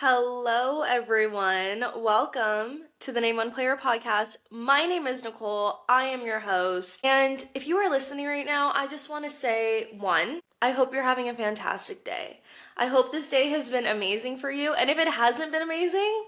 Hello, everyone. Welcome to the Name One Player podcast. My name is Nicole. I am your host. And if you are listening right now, I just want to say one, I hope you're having a fantastic day. I hope this day has been amazing for you. And if it hasn't been amazing,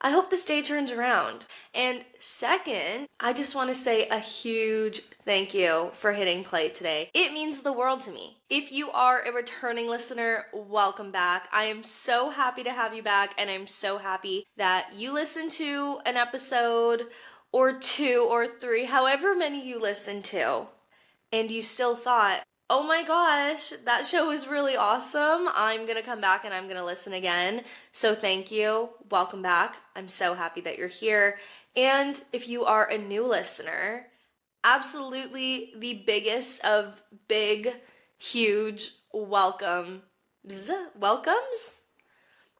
I hope this day turns around. And second, I just want to say a huge thank you for hitting play today. It means the world to me. If you are a returning listener, welcome back. I am so happy to have you back, and I'm so happy that you listened to an episode or two or three, however many you listened to, and you still thought, oh my gosh, that show was really awesome. I'm gonna come back and I'm gonna listen again. So thank you. Welcome back. I'm so happy that you're here. And if you are a new listener, absolutely the biggest of big, huge welcomes. Welcomes?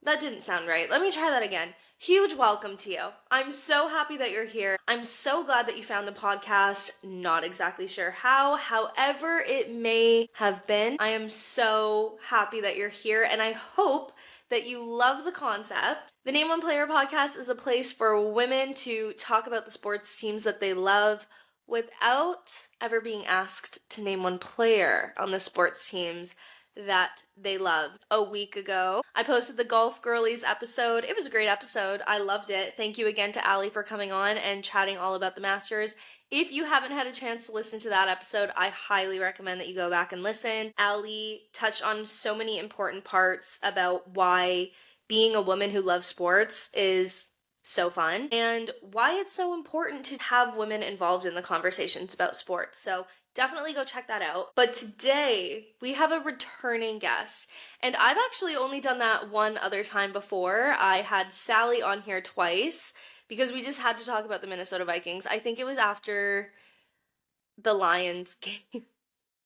That didn't sound right. Let me try that again. Huge welcome to you. I'm so happy that you're here. I'm so glad that you found the podcast. Not exactly sure how. However it may have been, I am so happy that you're here, and I hope that you love the concept. The Name One Player podcast is a place for women to talk about the sports teams that they love without ever being asked to name one player on the sports teams that they loved. A week ago, I posted the Golf Girlies episode. It was a great episode. I loved it. Thank you again to Allie for coming on and chatting all about the Masters. If you haven't had a chance to listen to that episode, I highly recommend that you go back and listen. Allie touched on so many important parts about why being a woman who loves sports is so fun and why it's so important to have women involved in the conversations about sports. So definitely go check that out. But today we have a returning guest, and I've actually only done that one other time before. I had Sally on here twice because we just had to talk about the Minnesota Vikings. I think it was after the Lions game.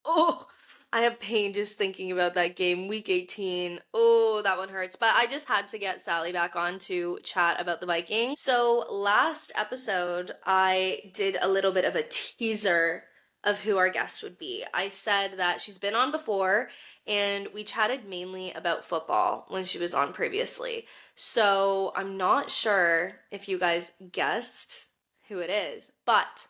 Oh, I have pain just thinking about that game, week 18. Oh, that one hurts. But I just had to get Sally back on to chat about the Vikings. So last episode, I did a little bit of a teaser of who our guest would be. I said that she's been on before, and we chatted mainly about football when she was on previously. So I'm not sure if you guys guessed who it is, but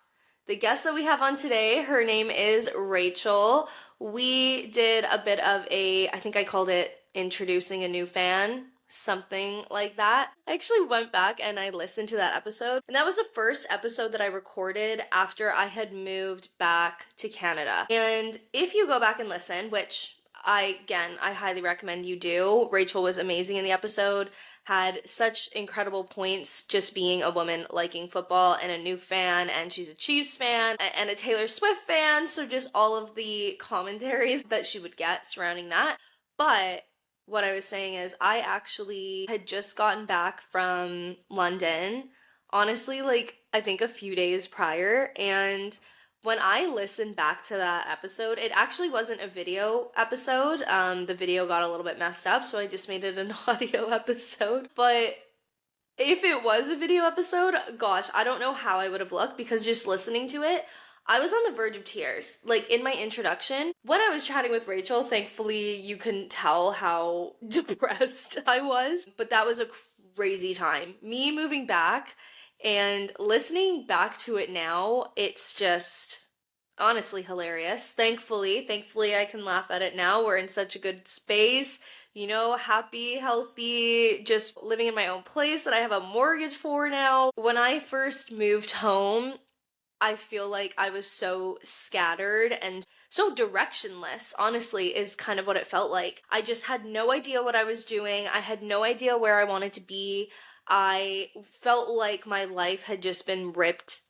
the guest that we have on today, her name is Rachel. We did a bit of I think I called it introducing a new fan, something like that. I actually went back and I listened to that episode, and that was the first episode that I recorded after I had moved back to Canada. And if you go back and listen, which I highly recommend you do. Rachel was amazing in the episode, had such incredible points just being a woman liking football and a new fan, and she's a Chiefs fan and a Taylor Swift fan, so just all of the commentary that she would get surrounding that. But what I was saying is I actually had just gotten back from London, honestly, like I think a few days prior, and when I listened back to that episode, it actually wasn't a video episode. The video got a little bit messed up, so I just made it an audio episode. But if it was a video episode, gosh, I don't know how I would have looked, because just listening to it, I was on the verge of tears. Like in my introduction, when I was chatting with Rachel, thankfully you couldn't tell how depressed I was, but that was a crazy time. Me moving back and listening back to it now, it's just honestly hilarious. Thankfully, I can laugh at it now. We're in such a good space, happy, healthy, just living in my own place that I have a mortgage for now. When I first moved home, I feel like I was so scattered and so directionless, honestly, is kind of what it felt like. I just had no idea what I was doing. I had no idea where I wanted to be. I felt like my life had just been ripped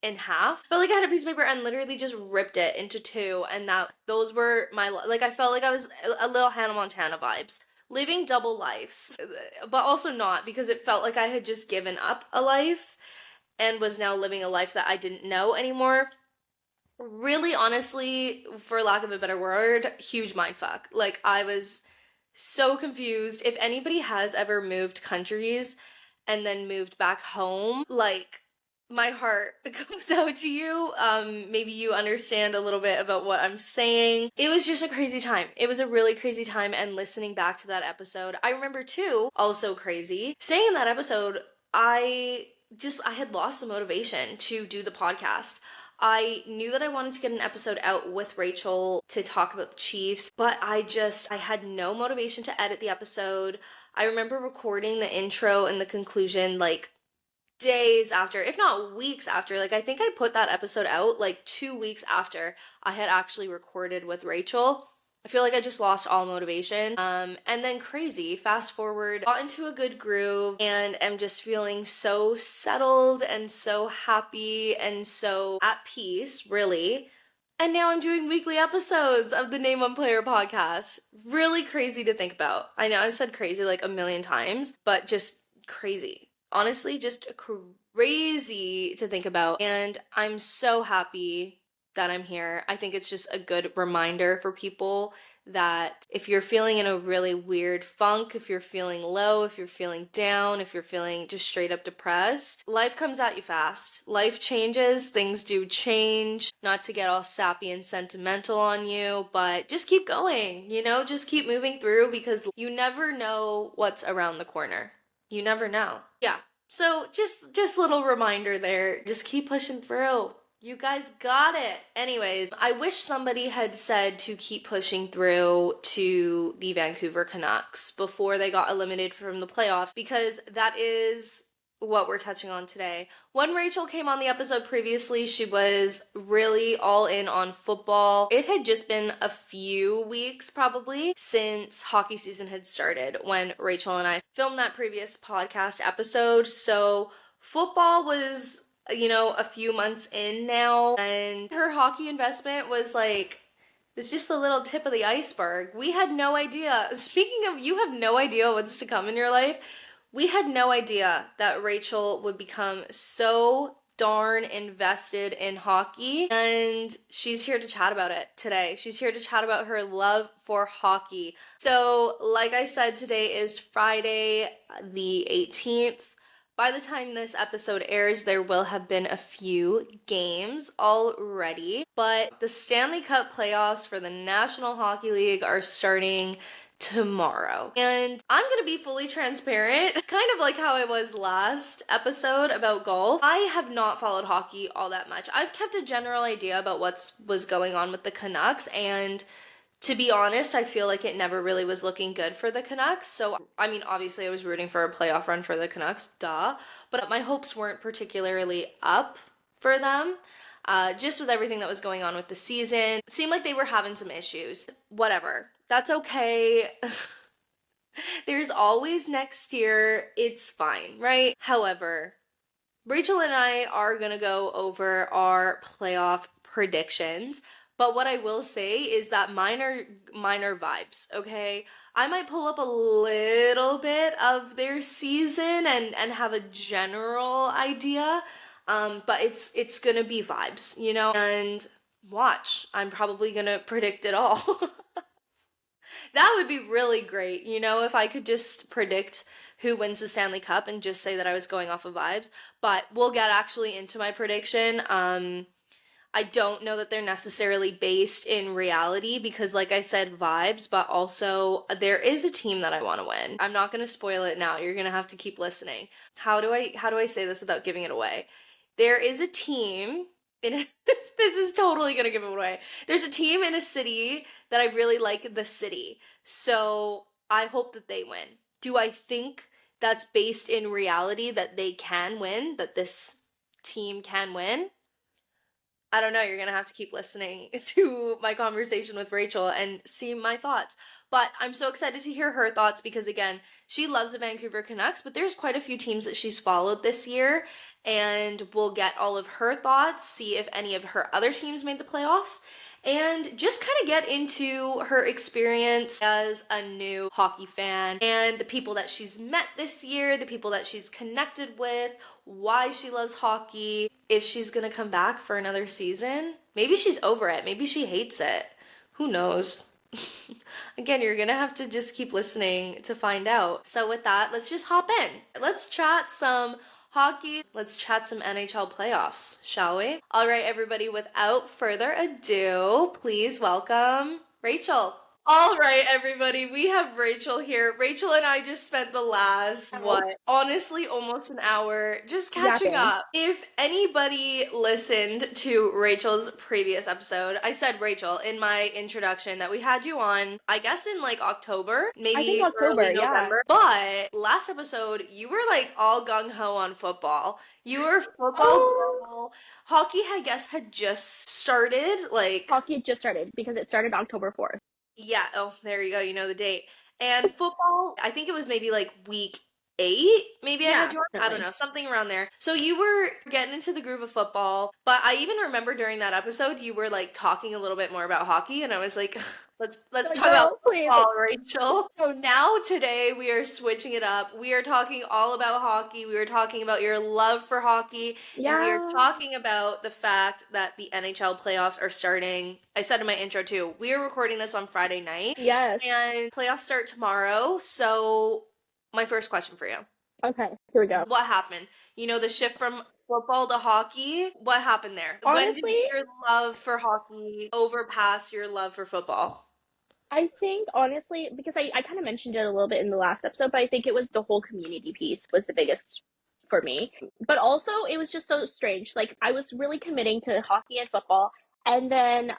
in half. Felt like I had a piece of paper and literally just ripped it into two, and those were I felt like I was a little Hannah Montana vibes. Living double lives, but also not, because it felt like I had just given up a life and was now living a life that I didn't know anymore. Really, honestly, for lack of a better word, huge mindfuck. Like, I was so confused. If anybody has ever moved countries and then moved back home, like, my heart goes out to you. Maybe you understand a little bit about what I'm saying. It was just a crazy time. It was a really crazy time, and listening back to that episode, I remember too, also crazy, saying in that episode, I had lost the motivation to do the podcast. I knew that I wanted to get an episode out with Rachel to talk about the Chiefs, but I had no motivation to edit the episode. I remember recording the intro and the conclusion like days after, if not weeks after. Like, I think I put that episode out like 2 weeks after I had actually recorded with Rachel. I feel like I just lost all motivation. And then crazy, fast forward, got into a good groove and am just feeling so settled and so happy and so at peace, really. And now I'm doing weekly episodes of the Name One Player podcast. Really crazy to think about. I know I've said crazy like a million times, but just crazy. Honestly, just crazy to think about. And I'm so happy that I'm here. I think it's just a good reminder for people that if you're feeling in a really weird funk, if you're feeling low, if you're feeling down, if you're feeling just straight up depressed, life comes at you fast. Life changes, things do change. Not to get all sappy and sentimental on you, but just keep going, just keep moving through because you never know what's around the corner. You never know. Yeah. So just little reminder there. Just keep pushing through. You guys got it. Anyways, I wish somebody had said to keep pushing through to the Vancouver Canucks before they got eliminated from the playoffs, because that is what we're touching on today. When Rachel came on the episode previously, she was really all in on football. It had just been a few weeks probably since hockey season had started when Rachel and I filmed that previous podcast episode. So football was, a few months in now, and her hockey investment was like, it's just the little tip of the iceberg. We had no idea. Speaking of, you have no idea what's to come in your life. We had no idea that Rachel would become so darn invested in hockey, and she's here to chat about it today. She's here to chat about her love for hockey. So, like I said, today is Friday the 18th. By the time this episode airs, there will have been a few games already, but the Stanley Cup playoffs for the National Hockey League are starting tomorrow. And I'm gonna be fully transparent, kind of like how I was last episode about golf. I have not followed hockey all that much. I've kept a general idea about what was going on with the Canucks, and to be honest, I feel like it never really was looking good for the Canucks. So, I mean, obviously I was rooting for a playoff run for the Canucks, duh. But my hopes weren't particularly up for them. Just with everything that was going on with the season. It seemed like they were having some issues. Whatever. That's okay. There's always next year. It's fine, right? However, Rachel and I are gonna go over our playoff predictions. But what I will say is that minor vibes, okay? I might pull up a little bit of their season and have a general idea, but it's gonna be vibes, And watch, I'm probably gonna predict it all. That would be really great, if I could just predict who wins the Stanley Cup and just say that I was going off of vibes. But we'll get actually into my prediction. I don't know that they're necessarily based in reality because, like I said, vibes, but also there is a team that I want to win. I'm not going to spoil it now. You're going to have to keep listening. How do I say this without giving it away? There is a team in this is totally going to give it away. There's a team in a city that I really like the city. So I hope that they win. Do I think that's based in reality that they can win, that this team can win? I don't know, you're gonna have to keep listening to my conversation with Rachel and see my thoughts. But I'm so excited to hear her thoughts because, again, she loves the Vancouver Canucks, but there's quite a few teams that she's followed this year, and we'll get all of her thoughts, see if any of her other teams made the playoffs, and just kind of get into her experience as a new hockey fan and the people that she's met this year, the people that she's connected with, why she loves hockey, if she's gonna come back for another season. Maybe she's over it. Maybe she hates it. Who knows? Again, you're gonna have to just keep listening to find out. So with that, let's just hop in. Let's chat some hockey. Let's chat some NHL playoffs, shall we? All right, everybody, without further ado, please welcome Rachel. All right, everybody, we have Rachel here. Rachel and I just spent the last, honestly, almost an hour just catching up. If anybody listened to Rachel's previous episode, I said, Rachel, in my introduction that we had you on, I guess in like October, maybe early November. But last episode, you were like all gung-ho on football. You were football girl. Hockey, I guess, had just started. Hockey had just started because it started October 4th. Yeah, oh, there you go, you know the date. And football, I think it was maybe like week 8, maybe I had joined. I don't know, something around there. So you were getting into the groove of football, but I even remember during that episode, you were like talking a little bit more about hockey, and I was like, let's talk about football, Rachel. So now today we are switching it up. We are talking all about hockey. We are talking about your love for hockey. And we are talking about the fact that the NHL playoffs are starting. I said in my intro too, we are recording this on Friday night. Yes. And playoffs start tomorrow. So my first question for you. Okay, here we go. What happened? You know, the shift from football to hockey, what happened there? Honestly, when did your love for hockey overpass your love for football? I think, honestly, because I kind of mentioned it a little bit in the last episode, but I think it was the whole community piece was the biggest for me. But also, it was just so strange. Like, I was really committing to hockey and football, and then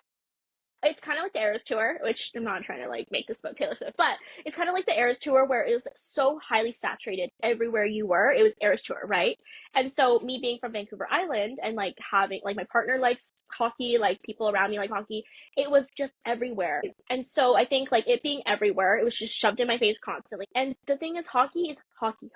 it's kind of like the Eras Tour, which I'm not trying to like make this about Taylor Swift, but it's kind of like the Eras Tour where it was so highly saturated everywhere you were. It was Eras Tour, right? And so me being from Vancouver Island and like having like my partner likes hockey, like people around me like hockey, it was just everywhere. And so I think like it being everywhere, it was just shoved in my face constantly. And the thing is, hockey is hockey,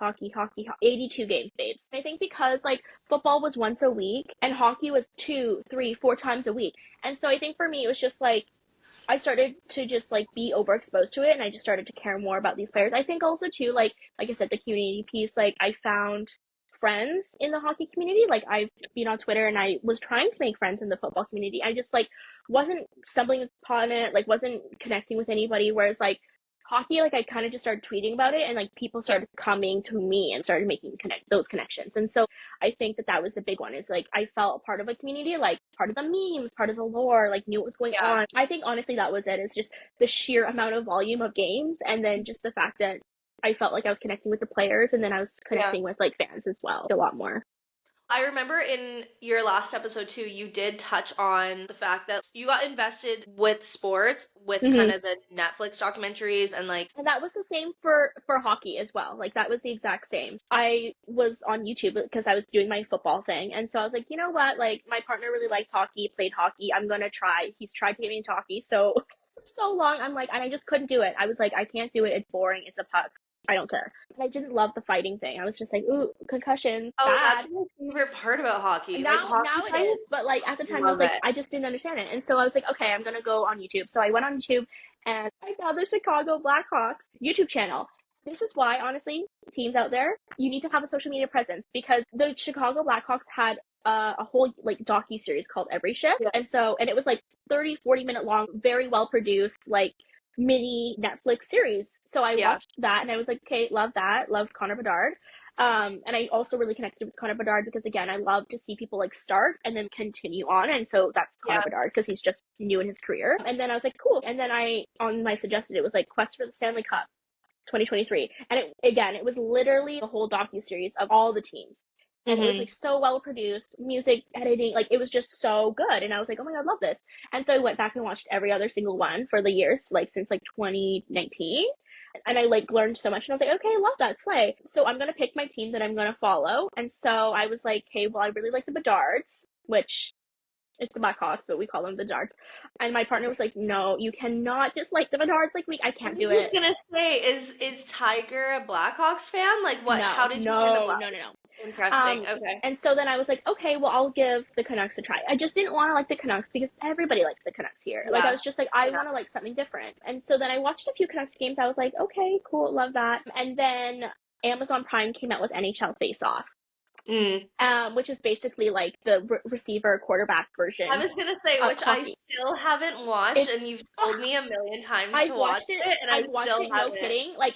82 games, babes. I think because like football was once a week and hockey was 2, 3, 4 times a week. And so I think for me, it was just like, I started to just like be overexposed to it and I just started to care more about these players. I think also too, like I said, the community piece, like I found friends in the hockey community. Like I've been on Twitter and I was trying to make friends in the football community. I just like wasn't stumbling upon it, like wasn't connecting with anybody. Whereas like hockey, like I kind of just started tweeting about it and like people started coming to me and started making those connections. And so I think that was the big one is like I felt part of a community, like part of the memes, part of the lore, like knew what was going on. I think honestly that was it. It's just the sheer amount of volume of games and then just the fact that I felt like I was connecting with the players and then I was connecting with like fans as well a lot more. I remember in your last episode too, you did touch on the fact that you got invested with sports with kind of the Netflix documentaries and like. And that was the same for hockey as well. Like that was the exact same. I was on YouTube because I was doing my football thing. And so I was like, you know what? Like my partner really liked hockey, played hockey. I'm going to try. He's tried to get me into hockey. So for so long, I'm like, and I just couldn't do it. I was like, I can't do it. It's boring. It's a puck. I don't care. And I didn't love the fighting thing. I was just like, ooh, concussion. Oh, bad. That's my favorite part about hockey. Now it is, but like at the time I was like, I just didn't understand it. And so I was like, okay, I'm gonna go on YouTube. So I went on YouTube and I found the Chicago Blackhawks YouTube channel. This is why, honestly, teams out there, you need to have a social media presence because the Chicago Blackhawks had a whole like docu-series called Every Shift. And it was like 30-40 minute long, very well produced, like mini Netflix series. So I watched that and I was like, okay, love that. Loved Connor Bedard. And I also really connected with Connor Bedard because again, I love to see people like start and then continue on. And so that's Connor Bedard because he's just new in his career. And then I was like, cool. And then on my suggested, it was like Quest for the Stanley Cup 2023. And it was literally a whole docu-series of all the teams. And it was like so well produced, music, editing, like it was just so good. And I was like, oh my God, love this. And so I went back and watched every other single one for the years, like since like 2019. And I like learned so much and I was like, okay, I love that, slay. So I'm going to pick my team that I'm going to follow. And so I was like, okay, well, I really like the Bedards, which it's the Blackhawks, but we call them the Darts. And my partner was like, no, you cannot just like the Bedards like me. I can't do it. I was going to say, is Tiger a Blackhawks fan? Like what? How did you get the Blackhawks? No. Interesting. Okay. And so then I was like, okay, well, I'll give the Canucks a try. I just didn't want to like the Canucks because everybody likes the Canucks here. Like, I was just like, I want to like something different. And so then I watched a few Canucks games. I was like, okay, cool, love that. And then Amazon Prime came out with NHL Face Off. Which is basically like the receiver quarterback version. I was gonna say, which hockey. I still haven't watched, and you've told me a million times to watch it, and I still haven't. No kidding. Like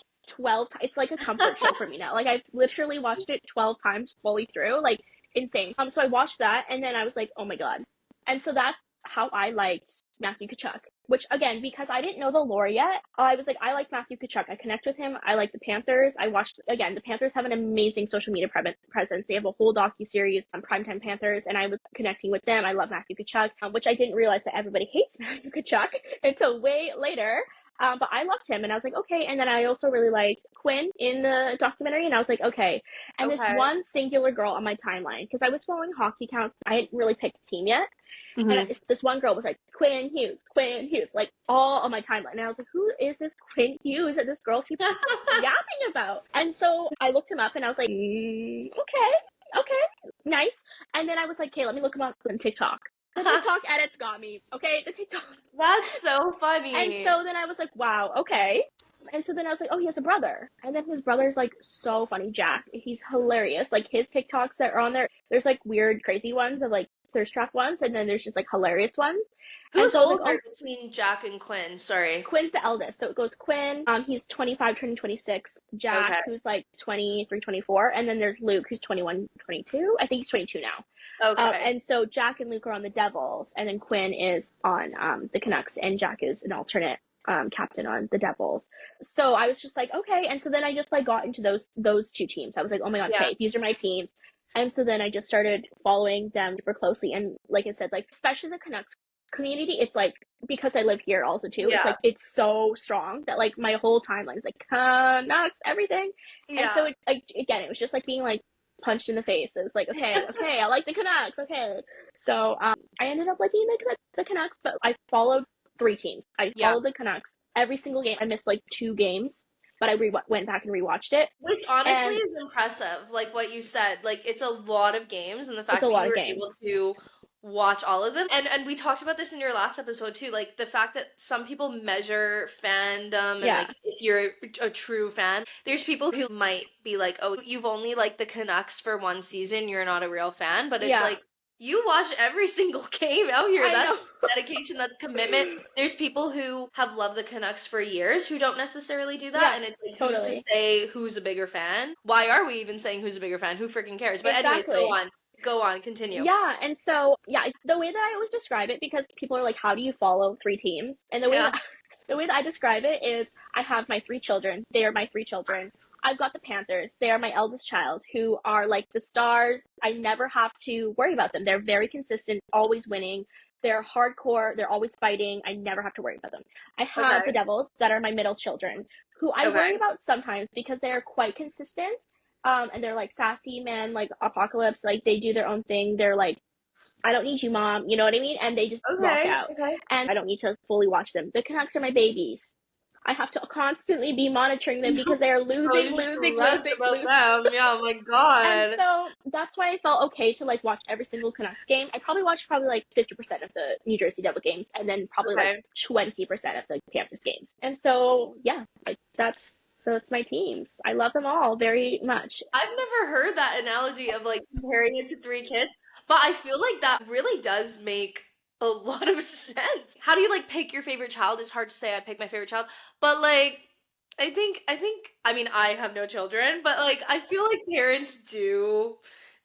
It's like a comfort show for me now. Like I've literally watched it 12 times fully through, like insane. So I watched that and then I was like, oh my god. And so that's how I liked Matthew Tkachuk. Which again, because I didn't know the lore yet, I was like, I like Matthew Tkachuk. I connect with him. I like the Panthers. I watched again. The Panthers have an amazing social media presence. They have a whole docu-series on Primetime Panthers, and I was connecting with them. I love Matthew Tkachuk, which I didn't realize that everybody hates Matthew Tkachuk until way later. But I loved him, and I was like, okay. And then I also really liked Quinn in the documentary, and I was like, okay. And this Okay. one singular girl on my timeline, because I was following hockey accounts, I hadn't really picked a team yet. And this one girl was like, Quinn Hughes, like all on my timeline. And I was like, who is this Quinn Hughes that this girl keeps yapping about? And so I looked him up and I was like, okay, nice. And then I was like, okay, let me look him up on TikTok. The TikTok edits got me, okay? The TikTok. That's so funny. And so then I was like, wow, okay. And so then I was like, oh, he has a brother. And then his brother's like so funny, Jack. He's hilarious. Like his TikToks that are on there, there's like weird, crazy ones of like thirst trap ones, and then there's just like hilarious ones. Who's so older like, between Jack and Quinn? Sorry. Quinn's the eldest. So it goes Quinn, he's 25, turning 26. Jack, Okay. who's like 23, 24. And then there's Luke, who's 21, 22. I think he's 22 now. Okay. And so Jack and Luke are on the Devils, and then Quinn is on the Canucks, and Jack is an alternate captain on the Devils. So I was just like, okay. And so then I just like got into those two teams. I was like, oh my god, okay, these are my teams. And so then I just started following them super closely. And like I said, like especially the Canucks community, it's like, because I live here also too, it's like it's so strong that like my whole timeline is like Canucks everything. And so it, like again, it was just like being like punched in the face. It was like, okay, I like the Canucks, okay. So I ended up liking the Canucks, but I followed 3 teams. I followed the Canucks every single game. I missed like 2 games, but I went back and rewatched it. Which honestly is impressive, like what you said. Like it's a lot of games, and the fact that you were able to watch all of them. And we talked about this in your last episode too, like the fact that some people measure fandom and like if you're a true fan, there's people who might be like, oh, you've only liked the Canucks for 1 season, you're not a real fan. But it's like, you watch every single game out here. That's dedication, that's commitment. There's people who have loved the Canucks for years who don't necessarily do that. And it's like, who's to say who's a bigger fan? Why are we even saying who's a bigger fan? Who freaking cares? But anyway, go on, continue. Yeah, and so, the way that I always describe it, because people are like, how do you follow 3 teams? And the way that I describe it is, I have my 3 children. They are my 3 children. I've got the Panthers. They are my eldest child, who are like the stars. I never have to worry about them. They're very consistent, always winning. They're hardcore. They're always fighting. I never have to worry about them. I have the Devils, that are my middle children, who I worry about sometimes because they are quite consistent. And they're like sassy men, like Apocalypse, like they do their own thing. They're like, I don't need you, mom. You know what I mean? And they just walk out. And I don't need to fully watch them. The Canucks are my babies. I have to constantly be monitoring them because they are losing. Yeah, oh my god. And so that's why I felt okay to like watch every single Canucks game. I probably watched like 50% of the New Jersey Devil games, and then probably like 20% of the Panthers games. And so like so it's my teams. I love them all very much. I've never heard that analogy of like comparing it to 3 kids, but I feel like that really does make a lot of sense. How do you like pick your favorite child? It's hard to say I pick my favorite child, but like I think I mean, I have no children, but like I feel like parents do.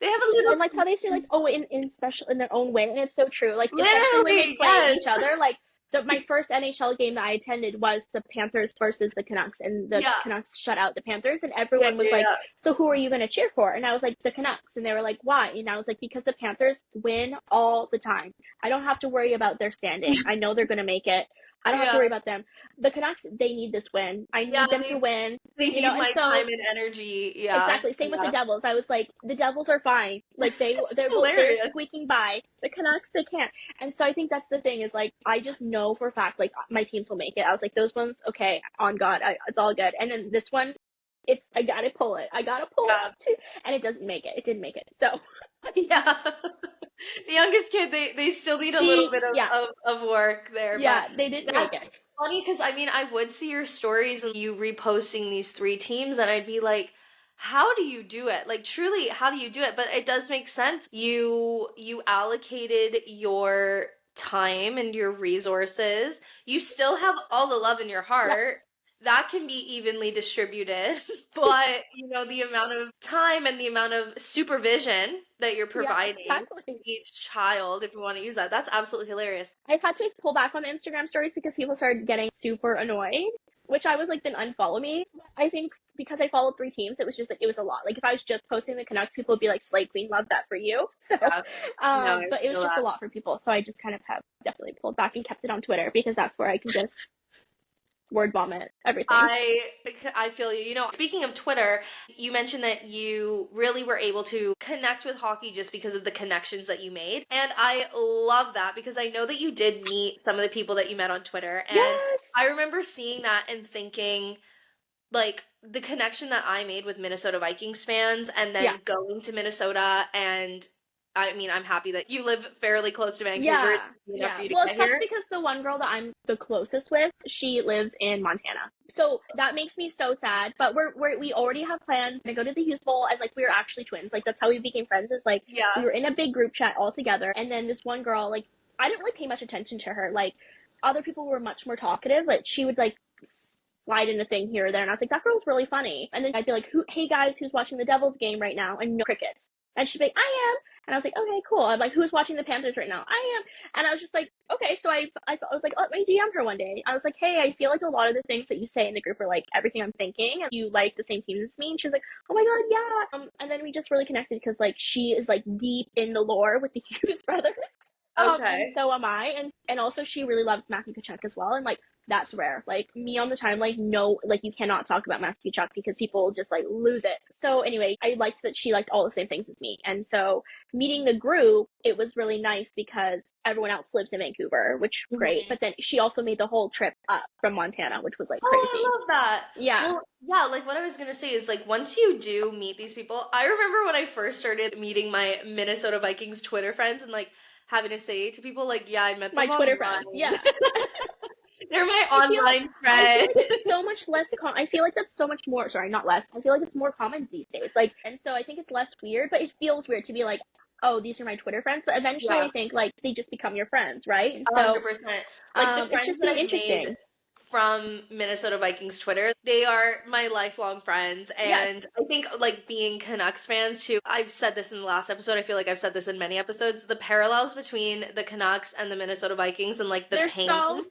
They have a little, and like how they say like, oh, in special, in their own way, and it's so true. Like especially when they play each other, like my first NHL game that I attended was the Panthers versus the Canucks, and the Canucks shut out the Panthers, and everyone was like, so who are you going to cheer for? And I was like, the Canucks. And they were like, why? And I was like, because the Panthers win all the time. I don't have to worry about their standing. I know they're going to make it. I don't have to worry about them. The Canucks, they need this win. I need them to win. They need my time and energy. Yeah, exactly. Same with the Devils. I was like, the Devils are fine. Like they're squeaking by. The Canucks, they can't. And so I think that's the thing, is like, I just know for a fact like my teams will make it. I was like, those ones, okay, on God, it's all good. And then this one, I gotta pull it. I gotta pull it too. And it doesn't make it. It didn't make it. So yeah. The youngest kid, they still need a little bit of work there. Yeah, but they didn't make it. Funny, because I mean, I would see your stories and you reposting these 3 teams, and I'd be like, how do you do it? Like, truly, how do you do it? But it does make sense. You allocated your time and your resources. You still have all the love in your heart. that can be evenly distributed, but the amount of time and the amount of supervision that you're Yeah, providing to exactly. each child, if you want to use that, that's absolutely hilarious. I've had to pull back on the Instagram stories because people started getting super annoyed, which I was like, then unfollow me. I think because I followed 3 teams, it was just like, it was a lot. Like, if I was just posting the Canucks, people would be like, Slay Queen, love that for you. So, Yeah. No, I but it was feel just a that. lot for people. So I just kind of have definitely pulled back and kept it on Twitter because that's where I can just word vomit everything. I I feel you. Speaking of Twitter, you mentioned that you really were able to connect with hockey just because of the connections that you made. And I love that because I know that you did meet some of the people that you met on Twitter. And Yes. I remember seeing that and thinking, like, the connection that I made with Minnesota Vikings fans and Yeah. then going to Minnesota. And I mean, I'm happy that you live fairly close to Vancouver. Yeah, It's easy enough yeah. for you to Well, it get sucks here. because the one girl that I'm the closest with, she lives in Montana. So that makes me so sad. But we already have plans to go to the Youth Bowl, and like we were actually twins. Like that's how we became friends. Is like we Yeah. were in a big group chat all together, and then this one girl, like I didn't really pay much attention to her. Like other people were much more talkative. Like she would like slide in a thing here or there, and I was like, that girl's really funny. And then I'd be like, who? Hey guys, who's watching the Devils game right now? And no crickets. And she'd be like, I am. And I was like, okay, cool. I'm like, who's watching the Panthers right now? I am. And I was just like, okay. So I was like, let me DM her one day. I was like, hey, I feel like a lot of the things that you say in the group are like everything I'm thinking. And you like the same teams as me. And she was like, oh my God, yeah. And then we just really connected because like she is like deep in the lore with the Hughes brothers. And Okay. so am I. And also she really loves Matthew Tkachuk as well. And like that's rare. Like me on the timeline, no, like you cannot talk about Matthew Tkachuk because people just like lose it. So anyway, I liked that she liked all the same things as me. And so meeting the group, it was really nice because everyone else lives in Vancouver, which great. Mhm. But then she also made the whole trip up from Montana, which was like Oh, crazy. I love that. Yeah. Well, yeah, like what I was gonna say is like once you do meet these people, I remember when I first started meeting my Minnesota Vikings Twitter friends and like having to say to people like, yeah, I met My them Twitter friends. online. Yeah. They're my I feel online I feel friends. like it's so much less I feel like that's so much more, sorry, not less. I feel like it's more common these days. Like and so I think it's less weird, but it feels weird to be like, oh, these are my Twitter friends, but eventually Yeah. I think like they just become your friends, right? And so 100%. Like the it's friends just that been I've made interesting. from Minnesota Vikings Twitter, they are my lifelong friends. Yes. And I think like being Canucks fans too, I've said this in the last episode. I feel like I've said this in many episodes. The parallels between the Canucks and the Minnesota Vikings and like the They're pain so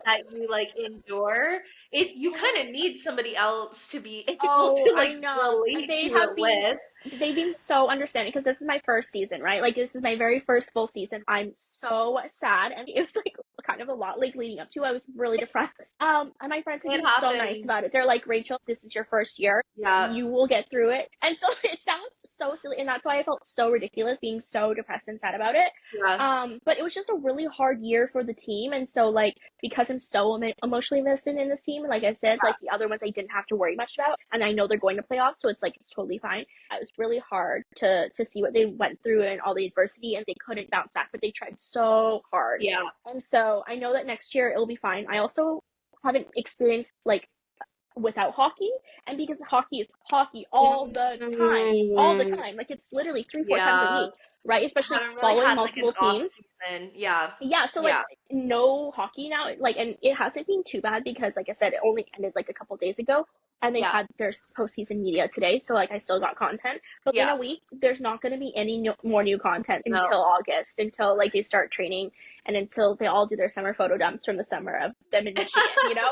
that you like endure, you kind of need somebody else to be able Oh, to I like know. relate to it with. They've been so understanding because this is my first season, right? Like this is my very first full season. I'm so sad and it was like kind of a lot like leading up to. I was really depressed. And my friends have It been so nice happens. about it. They're like, "Rachel, this is your first year. Yeah. You will get through it." And so it sounds so silly and that's why I felt so ridiculous being so depressed and sad about it. Yeah. But it was just a really hard year for the team and so like because I'm so emotionally invested in this team, like I said, like the other ones I didn't have to worry much about, and I know they're going to playoffs, so it's like it's totally fine. It was really hard to see what they went through and all the adversity, and they couldn't bounce back, but they tried so hard. Yeah. And so I know that next year it'll be fine. I also haven't experienced like without hockey, and because hockey is hockey all the Mm, time, like it's literally 3 4 times a yeah. week, right? Especially Haven't really following had like an multiple off teams. season. Yeah. Yeah, so like Yeah. no hockey now, like, and it hasn't been too bad because, like I said, it only ended like a couple days ago, and they Yeah. had their postseason media today, so like I still got content. But in Yeah. a week, there's not going to be any more new content No. until August, until like they start training, and until they all do their summer photo dumps from the summer of them in Michigan,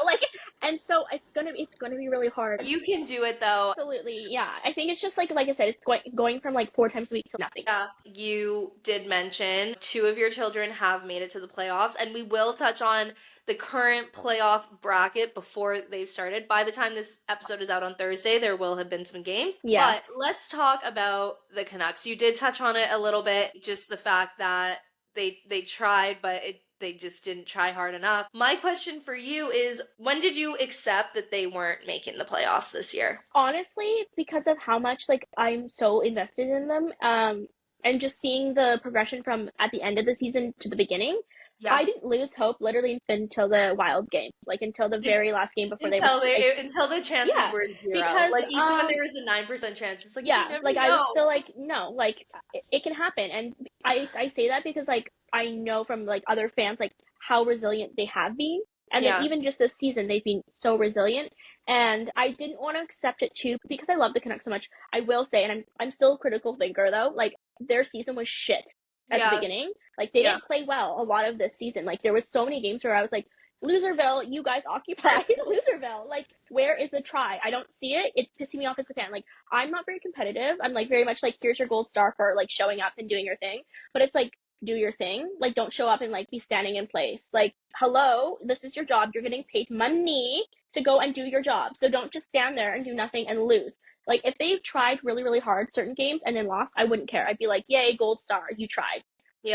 like, and so it's gonna be really hard. You can do it though. Absolutely, yeah. I think it's just like I said, it's going from like 4 times a week to nothing. Yeah, you did mention two of your children have made it to the playoffs, and we will touch on the current playoff bracket before they've started. By the time this episode is out on Thursday, there will have been some games. Yes. But let's talk about the Canucks. You did touch on it a little bit, just the fact that they tried, but they just didn't try hard enough. My question for you is, when did you accept that they weren't making the playoffs this year? Honestly, because of how much like I'm so invested in them, and just seeing the progression from at the end of the season to the beginning, Yeah. I didn't lose hope literally until the Wild game, like until the very last game before they Until like, until the chances yeah, were zero. because Like even when there was a 9% chance, it's like you yeah, never like I was know. still like no, like it can happen, and I say that because like I know from like other fans like how resilient they have been, and then Yeah. even just this season they've been so resilient, And I didn't want to accept it too because I love the Canucks so much. I will say, and I'm still a critical thinker though, like their season was shit at the Yeah, beginning. Like they yeah. didn't play well a lot of this season. Like there was so many games where I was like, Loserville, you guys occupy Loserville. Like, where is the try? I don't see it. It's pissing me off as a fan. Like, I'm not very competitive. I'm like very much like, here's your gold star for like showing up and doing your thing. But it's like, do your thing. Like, don't show up and like be standing in place. Like, hello, this is your job. You're getting paid money to go and do your job. So don't just stand there and do nothing and lose. Like, if they tried really, really hard certain games and then lost, I wouldn't care. I'd be like, yay, gold star, you tried.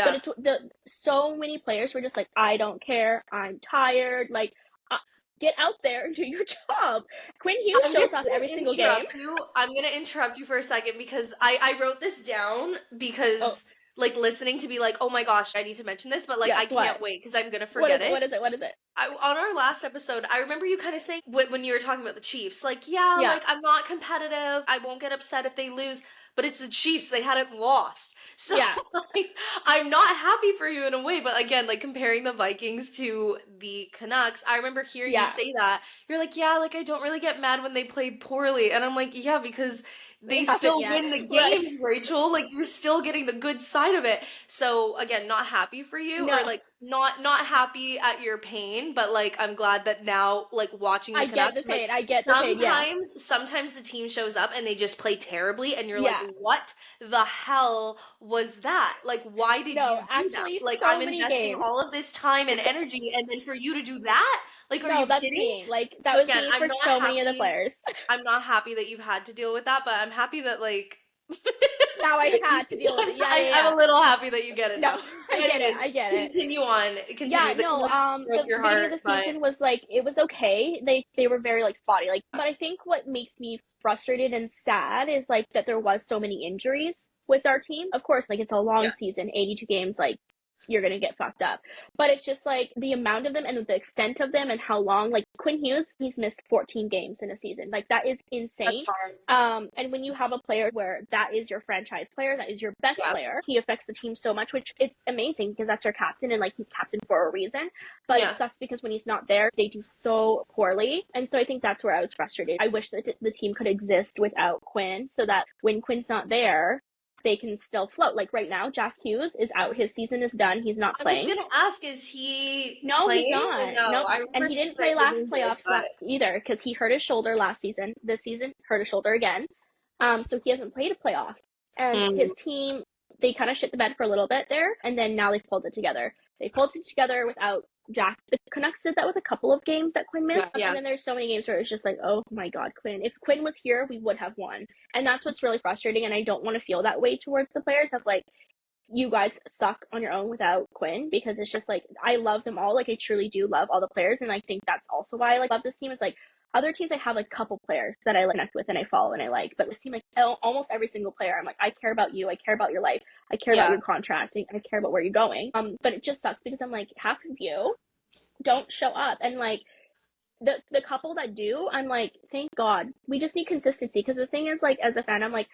But Yeah. it's so many players were just like, I don't care, I'm tired. Like, get out there and do your job. Quinn Hughes I'm shows just up gonna every single game. interrupt you. I'm gonna interrupt you for a second because I wrote this down Oh, because like listening to be like, oh my gosh, I need to mention this, but like yes. I can't What? wait because I'm gonna What is forget it? it. What is it? What is it? On our last episode, I remember you kind of saying when you were talking about the Chiefs, like, yeah, Yeah. like I'm not competitive. I won't get upset if they lose, but it's the Chiefs. They hadn't lost. So Yeah. like, I'm not happy for you in a way, but again, like comparing the Vikings to the Canucks, I remember hearing you Yeah. say that. You're like, yeah, like I don't really get mad when they played poorly. And I'm like, yeah, because They they haven't still yet. win the Right. games, Rachel. Like you're still getting the good side of it. So again, not happy for you or No. like not happy at your pain, but like I'm glad that now like watching the I get Canucks, the like pain. I get the pain. Yeah. sometimes the team shows up and they just play terribly and you're like, Yeah. what the hell was that? Like why did No, you do that? actually, Like I'm so many investing games. all of this time and energy and then for you to do that? Like are No, you that's kidding? me. Like, that So was again, me for so many of the players. I'm not happy that you've had to deal with that, but I'm happy that like Now I had to deal with it. Yeah, yeah, I'm yeah. a little happy that you get it No, now. But I get it. anyways, I get it. continue on. Yeah, Continue. The no, Canucks broke the your beginning heart, of the but season was like, it was okay. They were very like spotty. Like, but I think what makes me frustrated and sad is like that there was so many injuries with our team. Of course, like it's a long yeah, season, 82 games, like you're gonna get fucked up. But it's just like the amount of them and the extent of them and how long. Like Quinn Hughes, he's missed 14 games in a season. Like that is that's insane. hard. And when you have a player where that is your franchise player, that is your best Yeah, player, he affects the team so much, which it's amazing because that's your captain and like he's captain for a reason. But it yeah. sucks because when he's not there, they do so poorly. And so I think that's where I was frustrated. I wish that the team could exist without Quinn so that when Quinn's not there, they can still float. Like right now, Jack Hughes is out. His season is done. He's not I was playing. gonna ask, is he No, he's playing or not. no? Nope. I And remember he seeing didn't that play he was last injured, playoffs but either because he hurt his shoulder last season. This season, hurt his shoulder again. So he hasn't played a playoff. And his mm, team, they kind of shit the bed for a little bit there, and then now they've pulled it together. They pulled it together without Jack. The Canucks did that with a couple of games that Quinn yeah, missed. And yeah, then there's so many games where it's just like, oh my God, Quinn. If Quinn was here, we would have won. And that's what's really frustrating. And I don't want to feel that way towards the players of like, you guys suck on your own without Quinn because it's just like I love them all. Like I truly do love all the players, and I think that's also why I like love this team. Is like other teams I have like a couple players that I like, connect with and I follow and I like, but this team like almost every single player I'm like I care about you, I care about your life, I care about yeah, your contract, and I care about where you're going. But it just sucks because I'm like half of you don't show up, and like the couple that do, I'm like thank God. We just need consistency because the thing is like as a fan, I'm like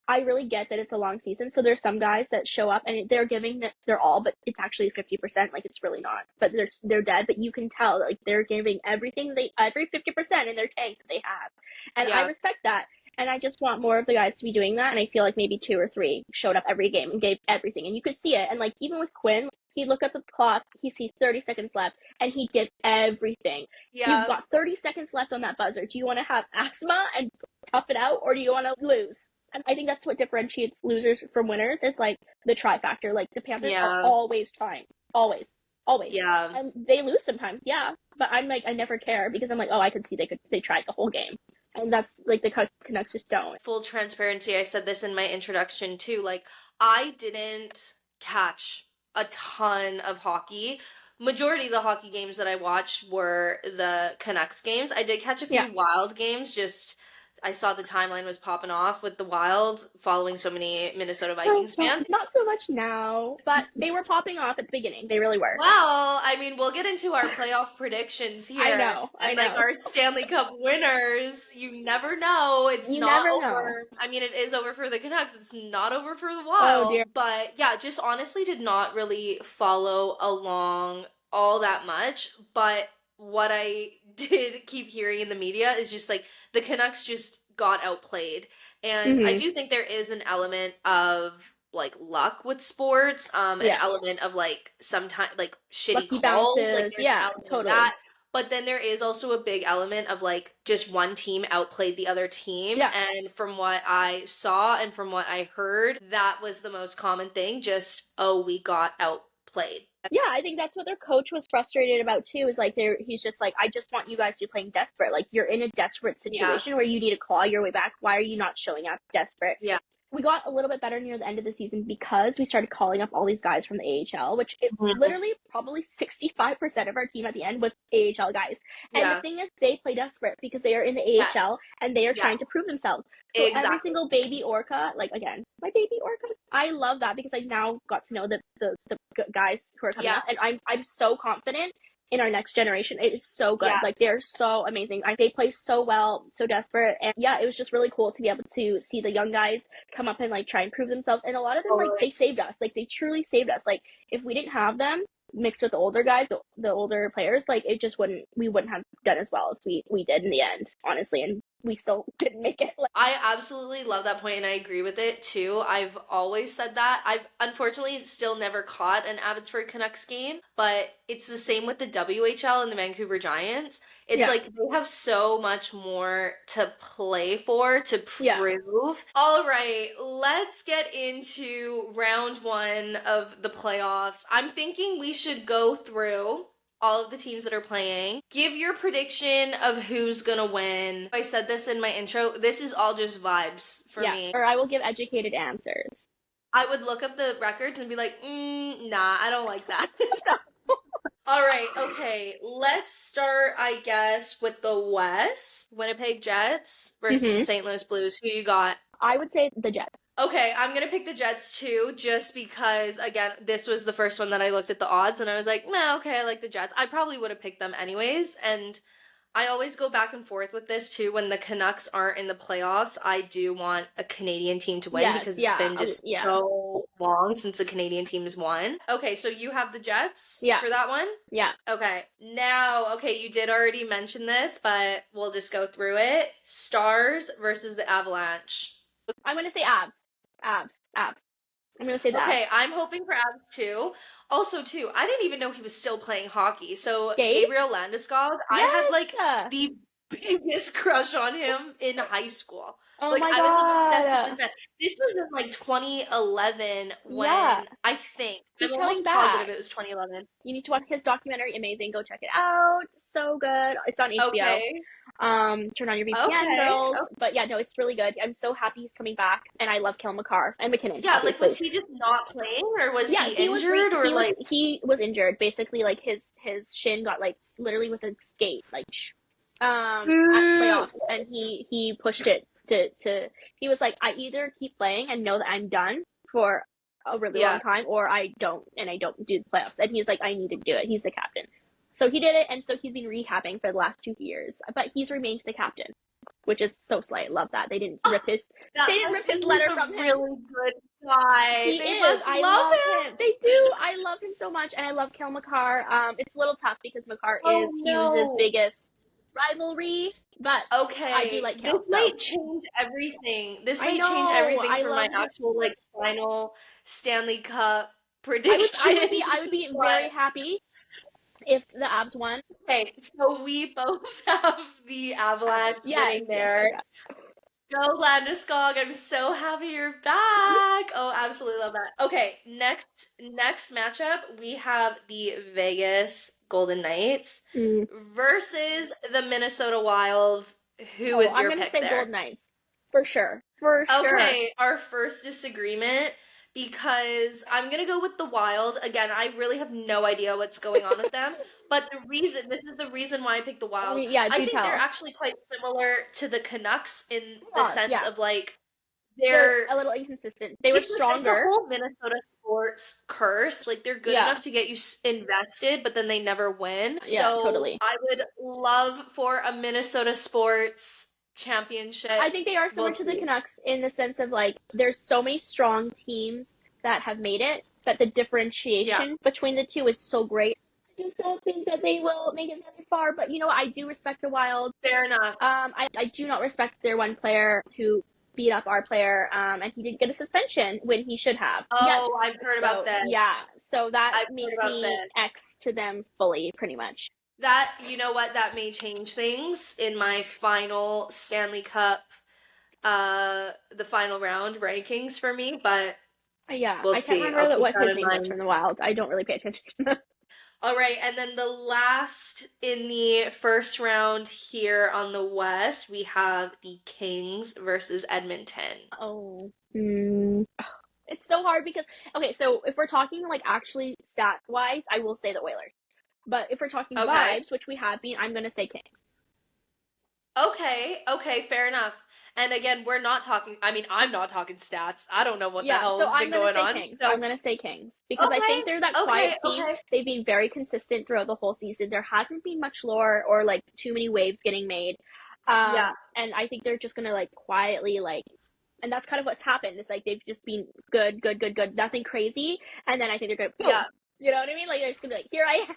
I really get that it's a long season. So there's some guys that show up and they're giving their all, but it's actually 50%. Like it's really not. But they're dead. But you can tell like they're giving every 50% in their tank that they have, and I yeah, respect that. And I just want more of the guys to be doing that. And I feel like maybe two or three showed up every game and gave everything, and you could see it. And like even with Quinn, he'd look at the clock, he sees 30 seconds left, and he'd give everything. You've yeah. got 30 seconds left on that buzzer. Do you want to have asthma and tough it out, or do you want to lose? And I think that's what differentiates losers from winners is like the try factor. Like the Panthers are Yeah, always trying, always, always, yeah. and they lose sometimes, yeah. But I'm like, I never care because I'm like, oh, I could see they tried the whole game, and that's like the Canucks just don't. Full transparency, I said this in my introduction too. Like, I didn't catch a ton of hockey. Majority of the hockey games that I watched were the Canucks games. I did catch a Yeah, few Wild games, just I saw the timeline was popping off with the Wild following so many Minnesota Vikings fans. not so much now, but they were popping off at the beginning. They really were. Well, I mean, we'll get into our playoff predictions I here know, I and like know. our Stanley Cup winners. You never know. It's You not never know. over. I mean, it is over for the Canucks. It's not over for the Oh Wild. dear. But yeah, just honestly did not really follow along all that much. But what I did keep hearing in the media is just like the Canucks just got outplayed. And I Mm-hmm. do think there is an element of like luck with sports, an Yeah. element of like sometimes like shitty Lucky calls, like bounces. there's an Yeah, element of totally. that. But then there is also a big element of like just one team outplayed the other team. Yeah. And from what I saw and from what I heard, that was the most common thing. Just, oh, we got outplayed. Yeah, I think that's what their coach was frustrated about too. Is like he's just like, I just want you guys to be playing desperate. Like you're in a desperate Yeah. situation where you need to claw your way back. Why are you not showing up desperate? Yeah. We got a little bit better near the end of the season because we started calling up all these guys from the AHL, which it Mhm. literally probably 65% of our team at the end was AHL guys. And the Yeah. thing is, they play desperate because they are in the Yes. AHL and they are Yes. trying to prove themselves. So every Exactly. single baby orca, like again, my baby orcas, I love that because I now got to know the guys who are coming Yeah. up, and I'm so confident in our next generation. It is so good. Yeah. Like they're so amazing. They play so well, so desperate, and yeah, it was just really cool to be able to see the young guys come up and like try and prove themselves. And a lot of them, like, Totally. they saved us. Like they truly saved us. Like if we didn't have them mixed with the older guys, the older players, like it just we wouldn't have done as well as we did in the end, honestly. And we still didn't make it. Like, I absolutely love that point and I agree with it too. I've always said that. I've unfortunately still never caught an Abbotsford Canucks game, but it's the same with the WHL and the Vancouver Giants. It's yeah, like they have so much more to play for, to yeah. prove. All right, let's get into round one of the playoffs. I'm thinking we should go through all of the teams that are playing. Give your prediction of who's gonna win. I said this in my intro. This is all just vibes for Yeah, me. or I will give educated answers. I would look up the records and be like, nah, I don't like that. All right, okay. Let's start, I guess, with the West. Winnipeg Jets versus the Mm-hmm. St. Louis Blues. Who you got? I would say the Jets. Okay, I'm gonna pick the Jets too, just because, again, this was the first one that I looked at the odds and I was like, nah, okay, I like the Jets. I probably would have picked them anyways, and I always go back and forth with this too. When the Canucks aren't in the playoffs, I do want a Canadian team to win Yes, because it's yeah, been just yeah, so long since a Canadian team has won. Okay, so you have the Jets yeah, for that one? yeah. Okay, now, okay, you did already mention this, but we'll just go through it. Stars versus the Avalanche. I'm gonna say abs, abs, abs. I'm gonna say the abs. Okay, I'm hoping for Abs too. Also, too, I didn't even know he was still playing hockey. So Gabe? Gabriel Landeskog, I had like Yes. the biggest crush on him in high school. Oh Like my I was obsessed with god. this man. This was in like 2011 Yeah, when I think I'm he's coming almost positive back. it was 2011. You need to watch his documentary. Amazing. Go check it out. So good. It's on HBO. Okay. Turn on your VPN, Okay. girls. But yeah, no, it's really good. I'm so happy he's coming back, and I love Kale McCarr and McKinnon, Yeah, like obviously. was he just not playing or was Yeah, he injured or like he was injured. Basically, like his shin got like literally with a skate, like at playoffs, and he pushed it to he was like, I either keep playing and know that I'm done for a really long yeah. time, or I don't, and I don't do the playoffs. And he's like, I need to do it. He's the captain. So he did it, and so he's been rehabbing for the last 2 years, but he's remained the captain, which is so slight. Love that. That They didn't rip must be his letter a from him. really good guy. He They is. must I love love him. him. They do. I love him so much, and I love Kel McCarr. It's a little tough because McCarr Oh is Hughes' no. biggest rivalry, but I do Okay, like this Kel. So might change everything. This I might change know. everything I for my love his. actual like final Stanley Cup prediction. I would be But very happy if the Avs won. okay, so we both have the Avalanche Yes, winning yes, yes, there. yes. Go Landeskog. I'm so happy you're back. Oh, absolutely love that. Okay, next matchup, we have the Vegas Golden Knights Mm. versus the Minnesota Wild. Who Oh, is I'm your gonna pick say Golden there? Knights for sure. For sure. Okay, our first disagreement because I'm gonna go with the Wild. Again, I really have no idea what's going on with them. But this is the reason why I picked the Wild. Yeah, I do think they're tell. actually quite similar to the Canucks in They the are. sense Yeah, of like they're they're a little inconsistent. They were it's a stronger. whole Minnesota sports curse. Like they're good Yeah, enough to get you invested, but then they never win. yeah, So totally. I would love for a Minnesota sports championship. I think they are similar We'll to the see. Canucks in the sense of like there's so many strong teams that have made it that the Yeah. differentiation between the two is so great. just don't think that they will make it very far. But you know what? I do respect the Wild. Fair enough. I do not respect their one player who beat up our player, and he didn't get a suspension when he should have. Yes. Oh, I've heard about So yeah, this. so that I've heard makes about me this. X to them fully, pretty much. That, you know what, that may change things in my final Stanley Cup, the final round rankings for me, but Yeah, we'll I can't see. I'll remember keep what that his in name was from mind. the Wild. I don't really pay attention. All right, and then the last in the first round here on the West, we have the Kings versus Edmonton. Oh. It's so hard because okay, so if we're talking like actually stat wise, I will say the Oilers. But if we're talking Okay. vibes, which we have been, I'm gonna say Kings. Okay, fair enough. And again, we're not talking, I mean, I'm not talking stats. I don't know what the Yeah, so hell's I'm been gonna going say on. Kings. So, I'm gonna say Kings because I okay, think they're that okay, quiet team. okay. They've been very consistent throughout the whole season. There hasn't been much lore or like too many waves getting made. Yeah, And I think they're just gonna like quietly like, and that's kind of what's happened. It's like they've just been good, good, good, good, nothing crazy, and then I think they're gonna yeah. boom. You know what I mean? Like they're just gonna be like, here I am.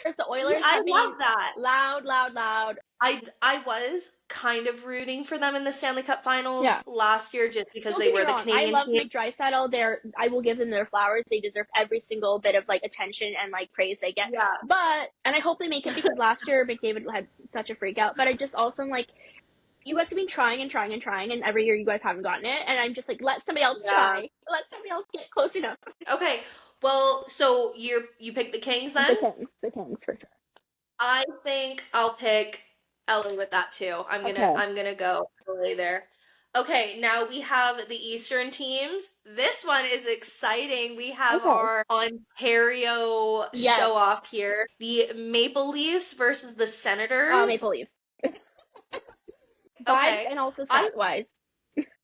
Whereas the Yeah, Oilers I have been love that. loud, loud, loud. I was kind of rooting for them in the Stanley Cup Finals Yeah. last year just because Don't they get me were the wrong. I Canadian love team. Nick Draisaitl. I will give them their flowers. They deserve every single bit of like attention and like praise they get. Yeah. But and I hope they make it because last year McDavid had such a freak out. But I just also am like, you guys have been trying and trying and trying, and every year you guys haven't gotten it. And I'm just like, let somebody else Yeah. try. Let somebody else get close enough. Okay. Well, so you picked the Kings then? The Kings for sure. I think I'll pick LA with that too. Okay. I'm gonna go LA there. Okay, now we have the Eastern teams. This one is exciting. We have Okay. our Ontario Yes. show off here. The Maple Leafs versus the Maple Senators. Leafs. Vibes Okay. and also I stat wise.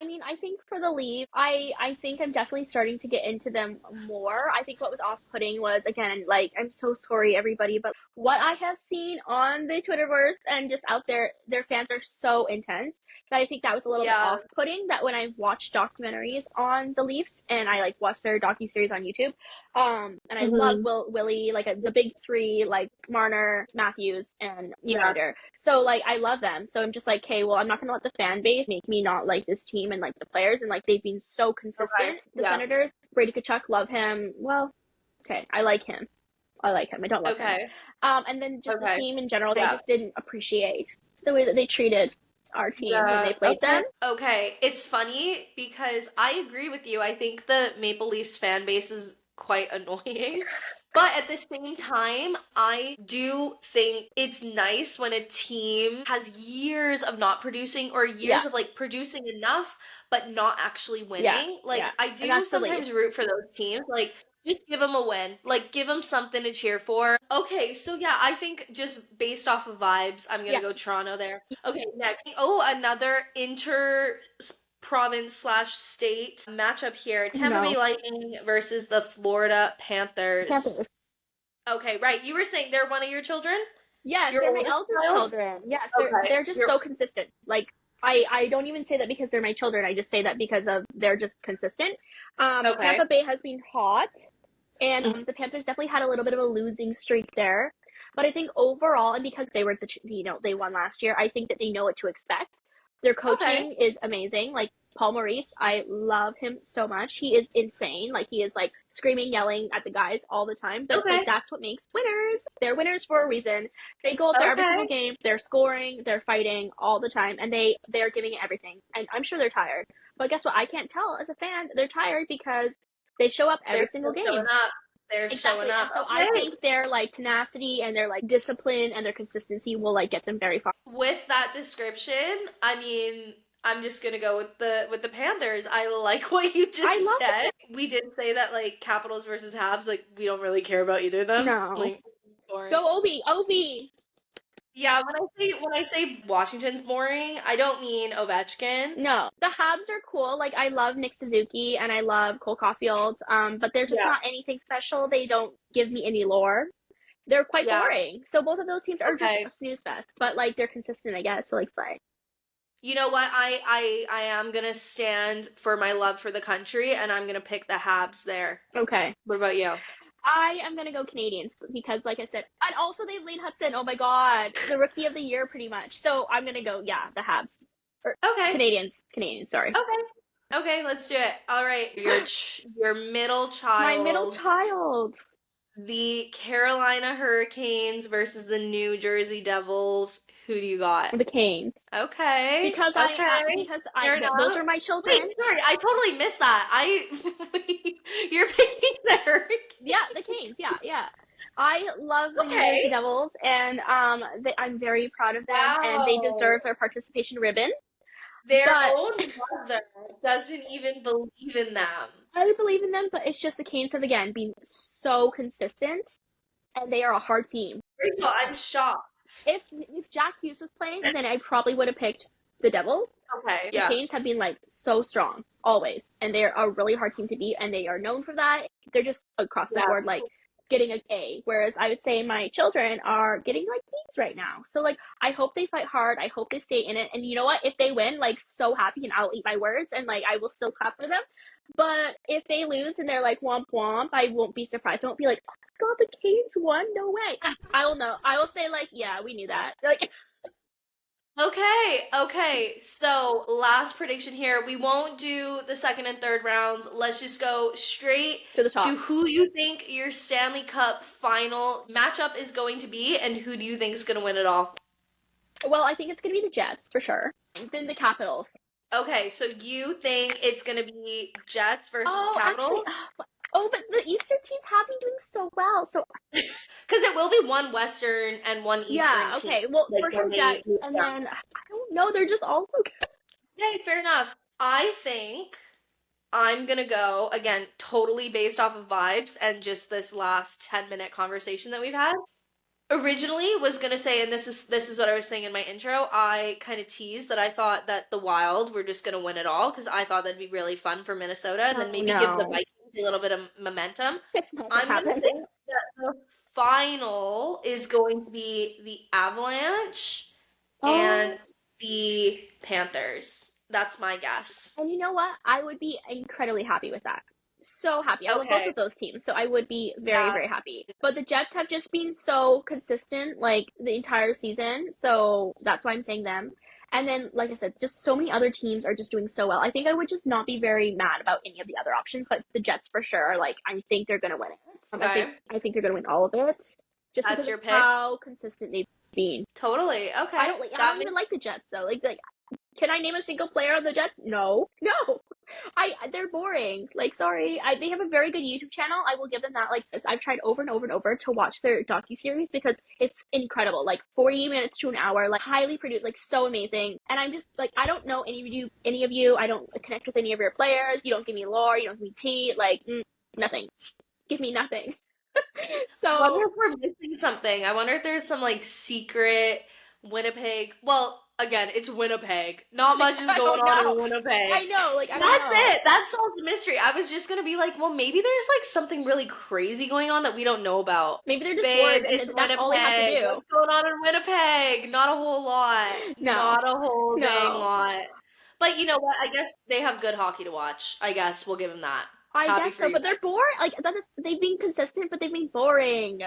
I mean, I think for the Leafs, I think I'm definitely starting to get into them more. I think what was off-putting was again, like I'm so sorry everybody, but what I have seen on the Twitterverse and just out there, their fans are so intense that I think that was a little bit yeah. off-putting. That when I watched documentaries on the Leafs and I like watched their docu-series on YouTube, and I love Mhm. Willie, like the big three, like Marner, Matthews, and Yeah. Nylander. So like I love them. So I'm just like, okay, well I'm not gonna let the fan base make me not like this team and like the players and like they've been so Okay. consistent. The Yeah. Senators, Brady Tkachuk, love him. Well, okay, I like him. I like him. I don't love him. Okay. And then just the Okay. team in general, I Yeah. just didn't appreciate the way that they treated our team when Yeah. they played them. Okay. It's funny because I agree with you. I think the Maple Leafs fan base is quite annoying. But at the same time, I do think it's nice when a team has years of not producing or Yeah, years of like producing enough but not actually yeah, winning. yeah. Like I And do that's the Leafs. sometimes root for those teams. Like just give them a win. Like give them something to cheer for. Okay, so yeah, I think just based off of vibes, I'm gonna Yeah. go Toronto there. Okay, next. Oh, another inter province slash state matchup here. Oh Tampa Bay no. Lightning versus the Florida Panthers. Panthers. Okay, right. You were saying they're one of your children? Yes, Your they're my oldest eldest child? children. Yes, Okay. they're just so consistent. Like I don't even say that because they're my children. I just say that because of they're just consistent. Okay. Tampa Bay has been hot, and Mhm. the Panthers definitely had a little bit of a losing streak there. But I think overall, and because they were they won last year, I think that they know what to expect. Their Okay. coaching is amazing. Like Paul Maurice, I love him so much. He is insane. Like he is like screaming, yelling at the guys all the time. But it's like Okay. that's what makes winners. They're winners for a reason. They go up there every single Okay. game. They're scoring. They're fighting all the time, and they're giving it everything. And I'm sure they're tired. But guess what? I can't tell as a fan they're tired because they show up They're every single still showing game. up. They're showing Exactly. And up. so I Okay. think their like tenacity and their like discipline and their consistency will like get them very far. With that description, I mean, I'm just gonna go with the Panthers. I like what you I just love said. We did say that like Capitals versus Habs, like we don't really care about either of it. them. No. Like boring. Go Obi. Obi. Yeah, when I say Washington's boring, I don't mean Ovechkin. No. The Habs are cool. Like I love Nick Suzuki and I love Cole Caulfield. But they're just Yeah. not anything special. They don't give me any lore. They're quite Yeah. boring. So both of those teams are just Okay. a snooze fest. But like they're consistent, I guess. So like slay. You know what? I am gonna stand for my love for the country, and I'm gonna pick the Habs there. Okay. What about you? I am gonna go Canadians because, like I said, and also they have Lane Hudson. Oh my God, the rookie of the year, pretty much. So I'm gonna go, yeah, the Habs or Okay. Canadians. Canadians, sorry. Okay. Okay, let's do it. All right, your middle My middle child, child, the Carolina Hurricanes versus the New Jersey Devils. Who do you got? the Canes, Okay. because Okay. Fair those enough. are my Wait, children. sorry, I totally missed that. You're picking the Yeah, Hurricanes. the Canes. Yeah, yeah. I love the New Jersey Okay. Devils, and I'm very proud of them, and they Wow. deserve their participation ribbon. Their But own mother doesn't even believe in them. I believe in them. But it's just the Canes have again been so consistent, and they are a hard team. Rachel, I'm shocked. If Jack Hughes was playing, then I probably would have picked the Devils. Okay. The Yeah. Canes have been like so strong always, and they're a really hard team to beat, and they are known for that. They're just across the Yeah. board like getting an A, whereas I would say my children are getting like B's right now. So like I hope they fight hard. I hope they stay in it. And you know what? If they win, like so happy, and I'll eat my words, and like I will still clap for them. But if they lose and they're like womp womp, I won't be surprised. I won't be like, oh my God, the Canes won. No way. I will know. I will say like, yeah, we knew that. Like Okay, okay. So, last prediction here. We won't do the second and third rounds. Let's just go straight to the top. to who you think your Stanley Cup final matchup is going to be and who do you think is going to win it all? Well, I think it's gonna be the Jets for sure. Then the Capitals. Okay, so you think it's going to be Jets versus Oh, actually, Capitals? but the Eastern teams have been doing so well. So Because it will be one Western and one Eastern yeah, team. okay. Well, Like for when sure they Jets, move and down. then I don't know. They're just all so good. Okay, fair enough. I think I'm gonna go again, totally based off of vibes and just this last 10-minute conversation that we've had. Originally was gonna say, and this is what I was saying in my intro, I kind of teased that I thought that the Wild were just gonna win it all because I thought that'd be really fun for Minnesota and then Oh maybe give the no, Vikings a little bit of momentum. it's not gonna I'm gonna happen. say that the final is going to be the Avalanche Oh, and the Panthers. That's my guess. and you know what? I would be incredibly happy with that. So happy. I love both Okay. of those teams, so I would be very, Yeah. very happy. But the Jets have just been so consistent, like the entire season, so that's why I'm saying them. And then, like I said, just so many other teams are just doing so well. I think I would just not be very mad about any of the other options, but the Jets for sure. Like I think they're gonna win it. Okay. I think they're gonna win all of it, just That's because of your pick? how consistent they've been. Totally. I Okay. don't like. I That don't makes even like the Jets though. Like can I name a single player on the Jets? No, no. They're boring. Like, sorry. They have a very good YouTube channel. I will give them that. Like, I've tried over and over and over to watch their docu-series because it's incredible. Like 40 minutes to an hour, like highly produced, like so amazing. And I'm just like, I don't know any of you. I don't connect with any of your players. You don't give me lore. You don't give me tea. Like, nothing. Give me nothing. I wonder So if we're missing something. I wonder if there's some like secret Winnipeg. Well, again, it's Winnipeg. Not much is I going don't on know. in Winnipeg. I know. Like, I don't That's know. it. That solves the mystery. I was just gonna be like, well, maybe there's like something really crazy going on that we don't know about. Maybe they're just Babe, bored it's and that's all they have to Winnipeg. do. What's going on in Winnipeg? Not a whole lot. No, Not a whole dang no. lot. But you know what? I guess they have good hockey to watch. I guess we'll give them that. I Happy guess for so, you but they're guys. boring. Like that is, they've been consistent, but they've been boring.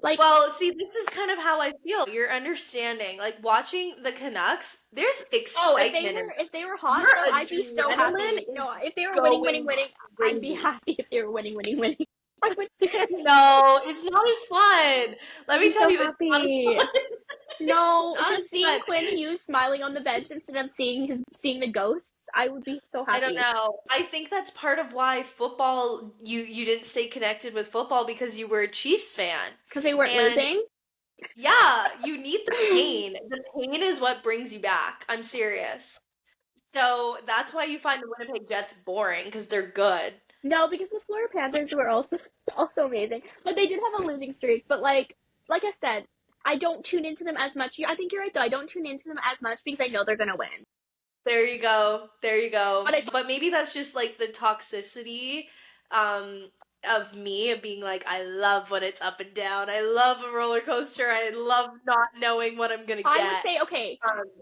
Like, Well, see, this is kind of how I feel. You're understanding. Like watching the Canucks, there's oh, excitement in if they were hot your though, I'd be so adrenaline happy. is No, if they were winning, winning, going winning, I'd be crazy. happy if they were winning, winning, winning. I would No, it's not as fun. Let me be tell so you, it's not as happy. fun. It's No, not as just seeing fun. Quinn Hughes smiling on the bench instead of seeing the ghosts, I would be so I don't happy know. I think that's part of why football, you didn't stay connected with football because you were a Chiefs fan. because they weren't And losing. yeah, you need the pain. The pain is what brings you back. I'm serious. So that's why you find the Winnipeg Jets boring because they're good. No, because the Florida Panthers were also also amazing, but they did have a losing streak. But like I said, I don't tune into them as much. I think you're right though. I don't tune into them as much because I know they're gonna win. There you go. There you go. But I But maybe that's just like the toxicity. Um, of me of being like, I love when it's up and down. I love a roller coaster. I love not knowing what I'm gonna I would get. say, okay,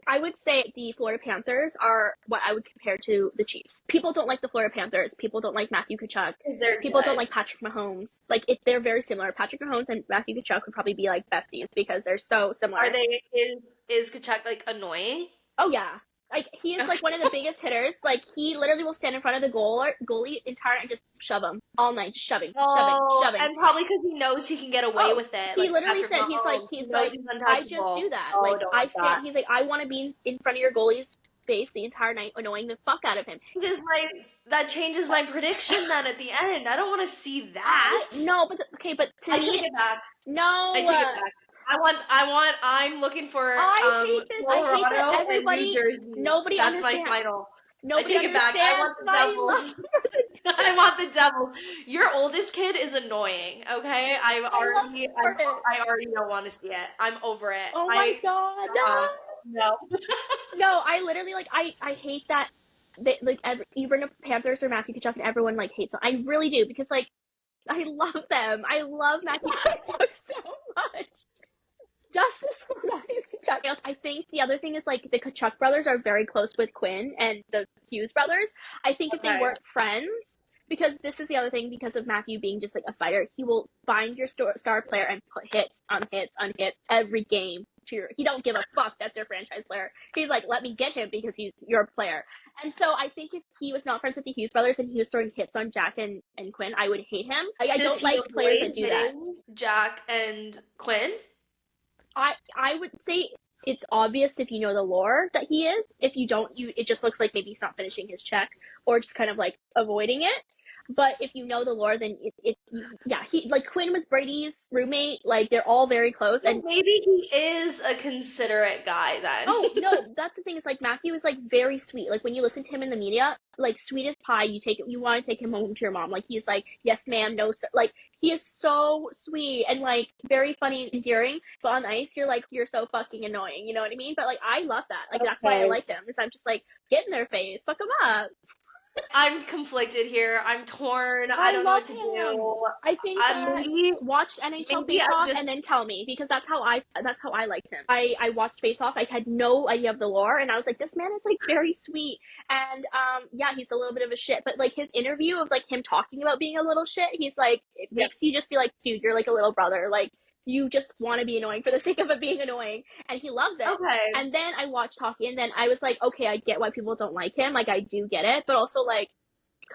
I would say the Florida Panthers are what I would compare to the Chiefs. People don't like the Florida Panthers. People don't like Matthew Tkachuk. They're People don't good. like Patrick Mahomes. Like, they're very similar. Patrick Mahomes and Matthew Tkachuk would probably be like besties because they're so similar. Are they? Is Kachuk like annoying? Oh yeah. Like, he is like one of the biggest hitters. Like, he literally will stand in front of the goalie entire and just shove him all night, just shoving, Oh, shoving. and probably because he knows he can get away with it. He Like literally Patrick said, Mahomes, he knows he's I just untouchable. do that. Oh, Like, don't I like that. stand, he's like, I want to be in front of your goalie's face the entire night, annoying the fuck out of him. That changes my prediction then at the end. I don't want to see that. No, but but to I me, take it back. no. I take it back. I'm looking for I hate this. I hate that Colorado and everybody, New Jersey. nobody That's my understands. final. Nobody I take it back. I understands want the my Devils. love. I want the Devils. Your oldest kid is annoying, okay? I already don't want to see it. I'm over it. Oh my god. No. No, I literally, like, I hate that they, like, even if Panthers or Matthew Tkachuk and everyone, like, hates them. I really do, because, like, I love them. I love Matthew Tkachuk so much. Justice for Matthew Tkachuk. I think the other thing is, like, the Tkachuk brothers are very close with Quinn and the Hughes brothers. I think if they weren't friends, because this is the other thing, because of Matthew being just like a fighter, he will find your star player and put hits on hits on hits every game. He don't give a fuck that's your franchise player. He's like, let me get him because he's your player. And so I think if he was not friends with the Hughes brothers and he was throwing hits on Jack and Quinn, I would hate him. I don't like players that do that. Jack and Quinn? I would say it's obvious if you know the lore that he is. If you don't, it just looks like maybe he's not finishing his check or just kind of like avoiding it. But if you know the lore, then he, like, Quinn was Brady's roommate. Like, they're all very close. Well, and maybe he is a considerate guy then. Oh no, that's the thing. Is like Matthew is like very sweet. Like, when you listen to him in the media, like, sweet as pie. You want to take him home to your mom. Like, he's like, yes ma'am, no sir. Like, he is so sweet and like very funny, endearing. But on the ice, you're so fucking annoying. You know what I mean? But like, I love that. Like, that's why I like them. Is I'm just like, get in their face, fuck them up. I'm conflicted here. I'm torn. I don't know what to do. I think watch NHL Playoffs and then tell me, because that's how I liked him. I watched Face Off. I had no idea of the lore, and I was like, this man is like very sweet, and yeah, he's a little bit of a shit, but like his interview of like him talking about being a little shit, he's like, it makes you just be like, dude, you're like a little brother, like, you just want to be annoying for the sake of it being annoying, and he loves it. Okay. And then I watched hockey, and then I was like, okay, I get why people don't like him. Like, I do get it, but also, like,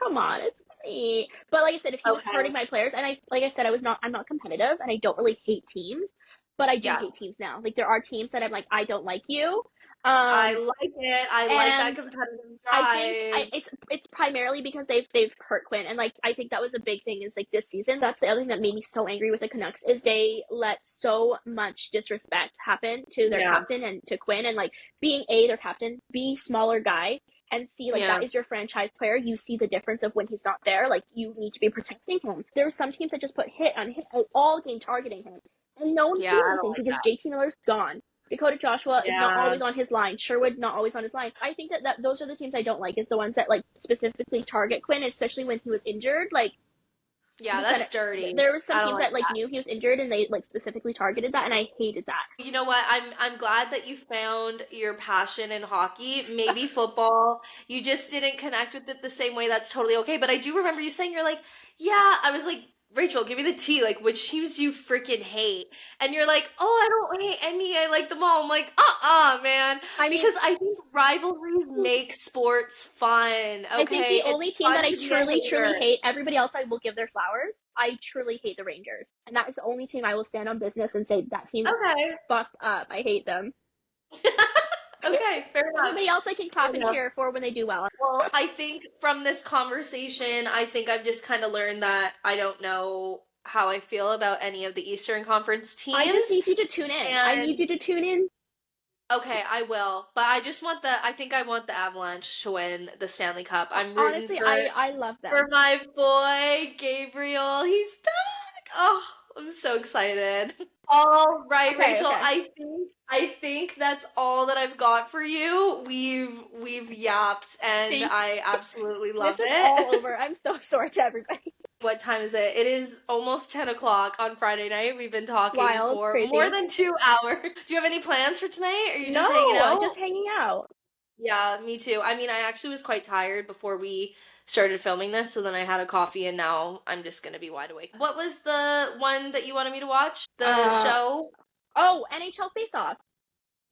come on, it's funny. But like I said, if he was hurting my players, and I'm not competitive, and I don't really hate teams, but I do hate teams now. Like, there are teams that I'm like, I don't like you. I like it. I like that competitive drive. I think it's primarily because they've hurt Quinn, and like, I think that was a big thing, is like this season. That's the other thing that made me so angry with the Canucks, is they let so much disrespect happen to their captain and to Quinn, and like, being their captain, B, smaller guy, and C, like, that is your franchise player. You see the difference of when he's not there. Like, you need to be protecting him. There were some teams that just put hit on hit all game targeting him, and no one did anything because JT Miller's gone. Dakota Joshua is not always on his line. Sherwood not always on his line. I think that those are the teams I don't like, is the ones that like specifically target Quinn, especially when he was injured. Like, that's dirty. There were some teams that like knew he was injured, and they like specifically targeted that, and I hated that. You know what? I'm glad that you found your passion in hockey. Maybe football, you just didn't connect with it the same way. That's totally okay. But I do remember you saying, you're like, yeah. I was like, Rachel, give me the tea. Like, which teams do you freaking hate? And you're like, oh, I don't hate any. I like them all. I'm like, man. Because I think rivalries make sports fun. Okay? I think the only team that I truly hate, everybody else I will give their flowers. I truly hate the Rangers. And that is the only team I will stand on business and say that team is fucked up. I hate them. Okay, fair enough. Everybody else I can clap and cheer for when they do well. Well, I think from this conversation, I think I've just kind of learned that I don't know how I feel about any of the Eastern Conference teams. I just need you to tune in. I need you to tune in. Okay, I will. But I think I want the Avalanche to win the Stanley Cup. I'm rooting for I love them. For my boy, Gabriel. He's back. Oh, I'm so excited. All right, Rachel. Okay. I think that's all that I've got for you. We've yapped, and I absolutely love it. This is all over. I'm so sorry to everybody. What time is it? It is almost 10 o'clock on Friday night. We've been talking Wild, for more crazy. than 2 hours. Do you have any plans for tonight? Are you just hanging No, out? just hanging out. Yeah, me too. I mean, I actually was quite tired before we started filming this, so then I had a coffee and now I'm just gonna be wide awake. What was the one that you wanted me to watch? The Uh, show? oh, NHL Face-Off.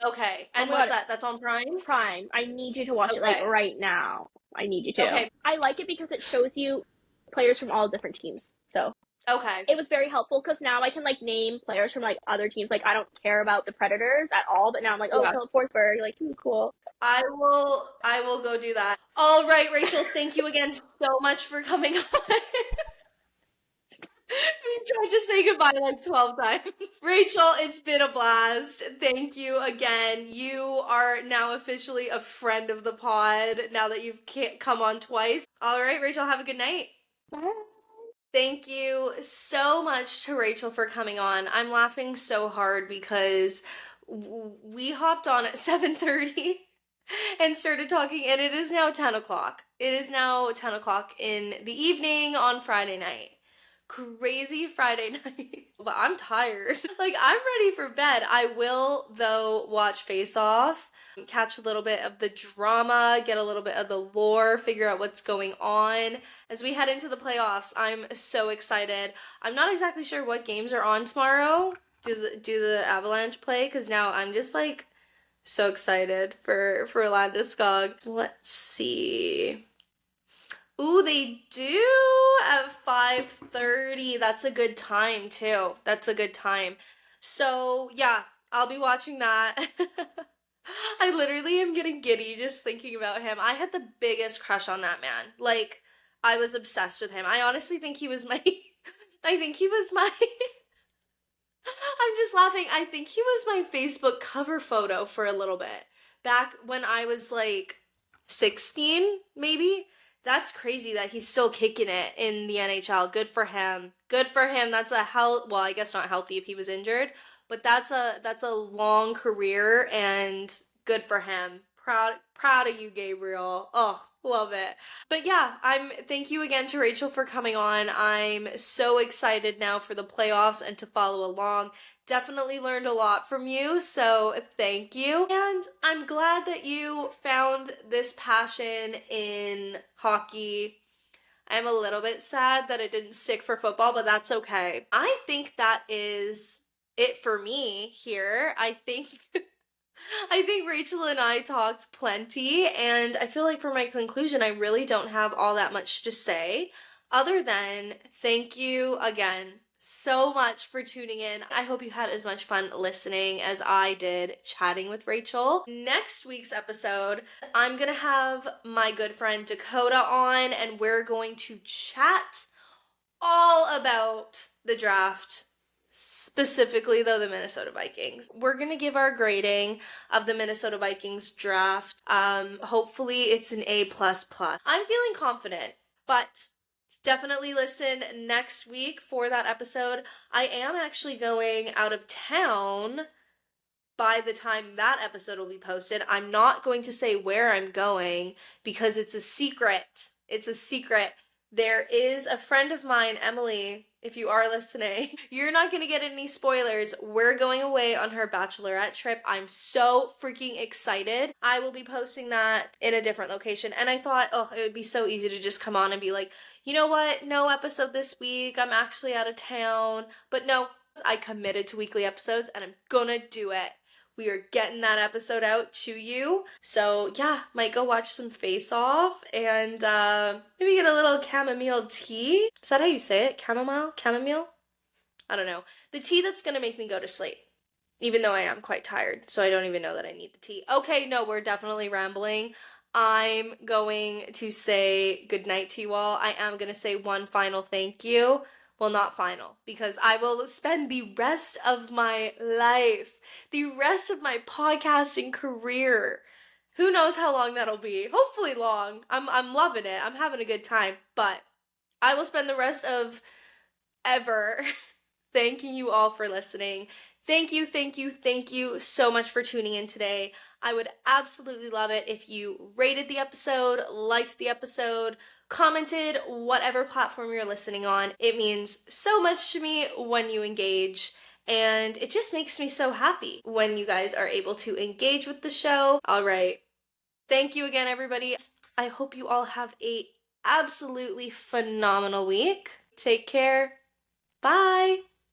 Okay. Oh And my what's god, that? That's on Prime? Prime. I need you to watch it like Okay. right now. I need you to. Okay. I like it because it shows you players from all different teams. So Okay. it was very helpful because now I can like name players from like other teams. Like I don't care about the Predators at all, but now I'm like, oh, Yeah. Philip Forsberg, like cool. I will go do that. All right, Rachel, thank you again so much for coming on. We tried to say goodbye like 12 times. Rachel, it's been a blast. Thank you again. You are now officially a friend of the pod now that you've come on twice. All right, Rachel, have a good night. Bye. Thank you so much to Rachel for coming on. I'm laughing so hard because we hopped on at 7:30 and started talking, and it is now 10 o'clock. It is now 10 o'clock in the evening on Friday night. Crazy Friday night. But I'm tired. Like, I'm ready for bed. I will, though, watch Face Off, catch a little bit of the drama, get a little bit of the lore, figure out what's going on. As we head into the playoffs, I'm so excited. I'm not exactly sure what games are on tomorrow. Do the Avalanche play? Because now I'm just like so excited for Landeskog. Let's see. Ooh, they do at 5:30. That's a good time too. That's a good time. So, yeah, I'll be watching that. I literally am getting giddy just thinking about him. I had the biggest crush on that man. Like, I was obsessed with him. I honestly think he was my I think he was my I'm just laughing. I think he was my Facebook cover photo for a little bit. Back when I was like 16, maybe. That's crazy that he's still kicking it in the NHL. Good for him. Good for him. That's a well, I guess not healthy if he was injured, but that's a long career and good for him. Proud of you, Gabriel. Oh, love it. But yeah, thank you again to Rachel for coming on. I'm so excited now for the playoffs and to follow along. Definitely learned a lot from you, so thank you. And I'm glad that you found this passion in hockey. I'm a little bit sad that it didn't stick for football, but that's okay. I think that is it for me here. I think Rachel and I talked plenty, and I feel like for my conclusion, I really don't have all that much to say, other than thank you again so much for tuning in. I hope you had as much fun listening as I did chatting with Rachel. Next week's episode, I'm gonna have my good friend Dakota on, and we're going to chat all about the draft, specifically though the Minnesota Vikings. We're gonna give our grading of the Minnesota Vikings draft. Hopefully it's an A++. I'm feeling confident, but definitely listen next week for that episode. I am actually going out of town by the time that episode will be posted. I'm not going to say where I'm going because it's a secret. It's a secret. There is a friend of mine, Emily, if you are listening, you're not going to get any spoilers. We're going away on her bachelorette trip. I'm so freaking excited. I will be posting that in a different location. And I thought, oh, it would be so easy to just come on and be like, you know what? No episode this week. I'm actually out of town. But no, I committed to weekly episodes and I'm gonna do it. We are getting that episode out to you. So yeah, might go watch some Face Off and maybe get a little chamomile tea. Is that how you say it? Chamomile? Chamomile? I don't know. The tea that's gonna make me go to sleep. Even though I am quite tired, so I don't even know that I need the tea. Okay, no, we're definitely rambling. I'm going to say goodnight to you all. I am going to say one final thank you. Well, not final, because I will spend the rest of my life, the rest of my podcasting career. Who knows how long that'll be? Hopefully long. I'm loving it. I'm having a good time, but I will spend the rest of ever thanking you all for listening. Thank you, thank you, thank you so much for tuning in today. I would absolutely love it if you rated the episode, liked the episode, commented, whatever platform you're listening on. It means so much to me when you engage. And it just makes me so happy when you guys are able to engage with the show. All right. Thank you again, everybody. I hope you all have a absolutely phenomenal week. Take care. Bye.